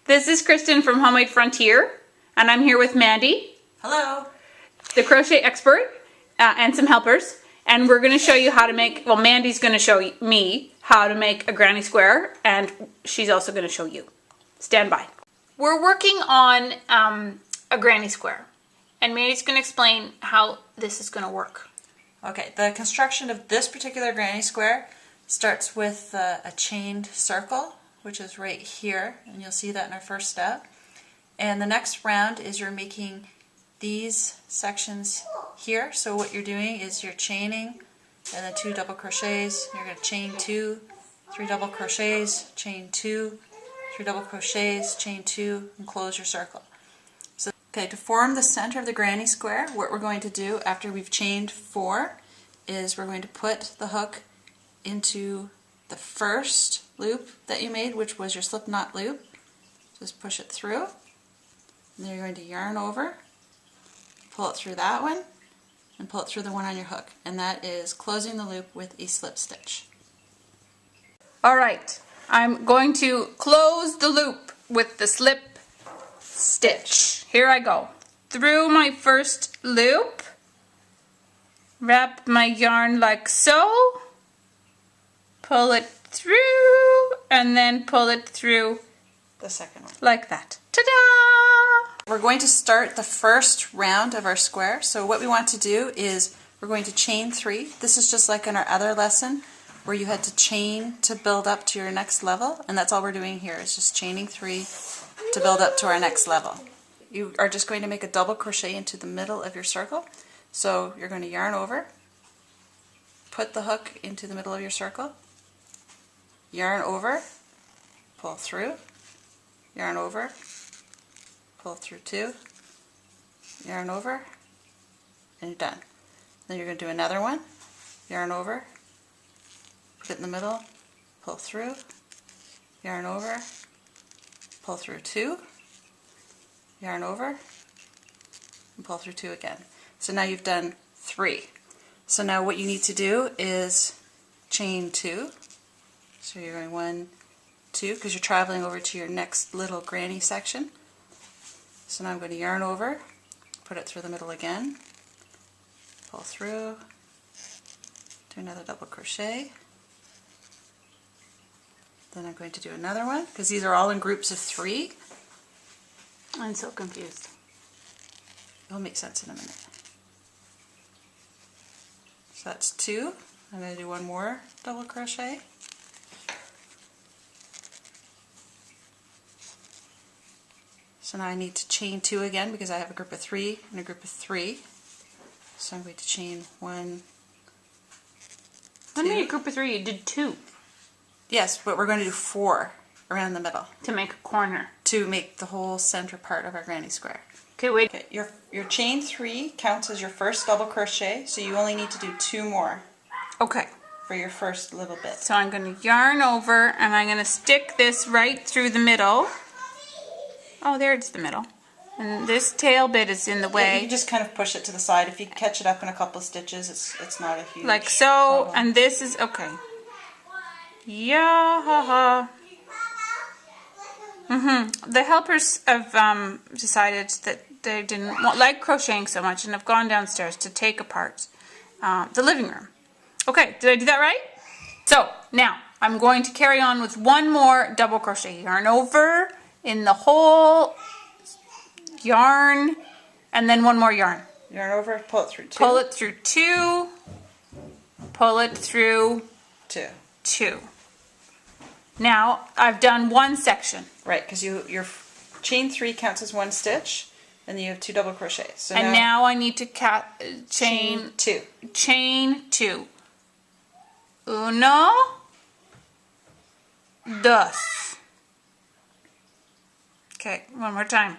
This is Kristen from Homemade Frontier, and I'm here with Mandy. Hello. The crochet expert, and some helpers. And we're going to show you how to make, well, Mandy's going to show me how to make a granny square, and she's also going to show you. Stand by. We're working on a granny square, and Mandy's going to explain how this is going to work. Okay, the construction of this particular granny square starts with a chained circle, which is right here, and you'll see that in our first step. And the next round is you're making these sections here. So what you're doing is you're chaining and then 2 double crochets. You're going to chain 2, 3 double crochets, chain 2, 3 double crochets, chain 2, and close your circle. So, okay, to form the center of the granny square, what we're going to do after we've chained 4 is we're going to put the hook into the first loop that you made, which was your slip knot loop. Just push it through, and then you're going to yarn over, pull it through that one, and pull it through the one on your hook, and that is closing the loop with a slip stitch. Alright, I'm going to close the loop with the slip stitch. Here I go. Through my first loop, wrap my yarn like so, pull it through, and then pull it through The second one. like that. Ta-da! We're going to start the first round of our square. So what we want to do is we're going to chain 3. This is just like in our other lesson where you had to chain to build up to your next level, and that's all we're doing here is just chaining 3 to build up to our next level. You are just going to make a double crochet into the middle of your circle. So you're going to yarn over, put the hook into the middle of your circle, yarn over, pull through, yarn over, pull through 2, yarn over, and you're done. Then you're going to do another one, yarn over, put it in the middle, pull through, yarn over, pull through 2, yarn over, and pull through 2 again. So now you've done 3. So now what you need to do is chain 2. So you're going 1, 2, because you're traveling over to your next little granny section. So now I'm going to yarn over, put it through the middle again, pull through, do another double crochet. Then I'm going to do another one, because these are all in groups of 3. I'm so confused. It'll make sense in a minute. So that's 2. I'm going to do one more double crochet. So now I need to chain 2 again because I have a group of 3 and a group of 3. So I'm going to chain 1, 2. When you made a group of 3, you did 2. Yes, but we're going to do 4 around the middle To make a corner. to make the whole center part of our granny square. Okay, wait. Okay, your chain 3 counts as your first double crochet, so you only need to do 2 more Okay. for your first little bit. So I'm going to yarn over, and I'm going to stick this right through the middle. Oh, there it's the middle. And this tail bit is in the Yeah, way. you just kind of push it to the side. If you catch it up in a couple of stitches, it's not a huge Like so, problem. and this is, okay. Yeah, ha ha. The helpers have decided that they didn't like crocheting so much and have gone downstairs to take apart the living room. Okay, did I do that right? So, now, I'm going to carry on with one more double crochet. Yarn over in the whole yarn, and then one more yarn. Yarn over, pull it through 2. Pull it through 2, pull it through 2. 2. Now, I've done one section. Right, because your chain 3 counts as 1 stitch, and then you have 2 double crochets. So And now I need to chain 2. Chain 2. Uno, dos. Okay, one more time.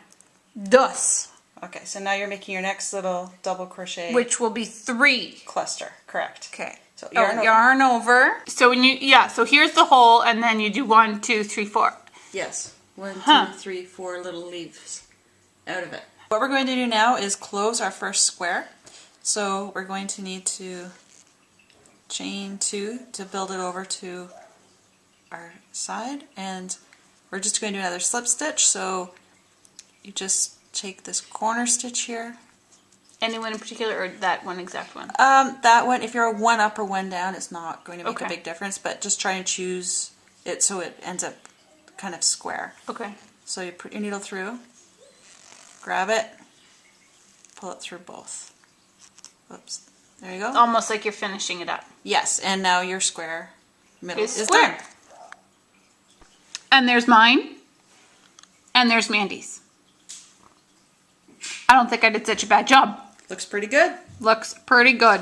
Dos. Okay, so now you're making your next little double crochet Which will be 3. cluster, correct. Okay. So yarn over. So when so here's the hole, and then you do 1, 2, 3, 4. Yes, 1, 2, 3, 4 little leaves out of it. What we're going to do now is close our first square. So we're going to need to chain 2 to build it over to our side, and we're just going to do another slip stitch. So you just take this corner stitch here. Anyone in particular, or that one exact one? That one, if you're a one up or one down, it's not going to make Okay. a big difference, but just try and choose it so it ends up kind of square. Okay. So you put your needle through, grab it, pull it through both. Oops. There you go. Almost like you're finishing it up. Yes, and now your square middle It's is square. done. And there's mine. And there's Mandy's. I don't think I did such a bad job. Looks pretty good. Looks pretty good.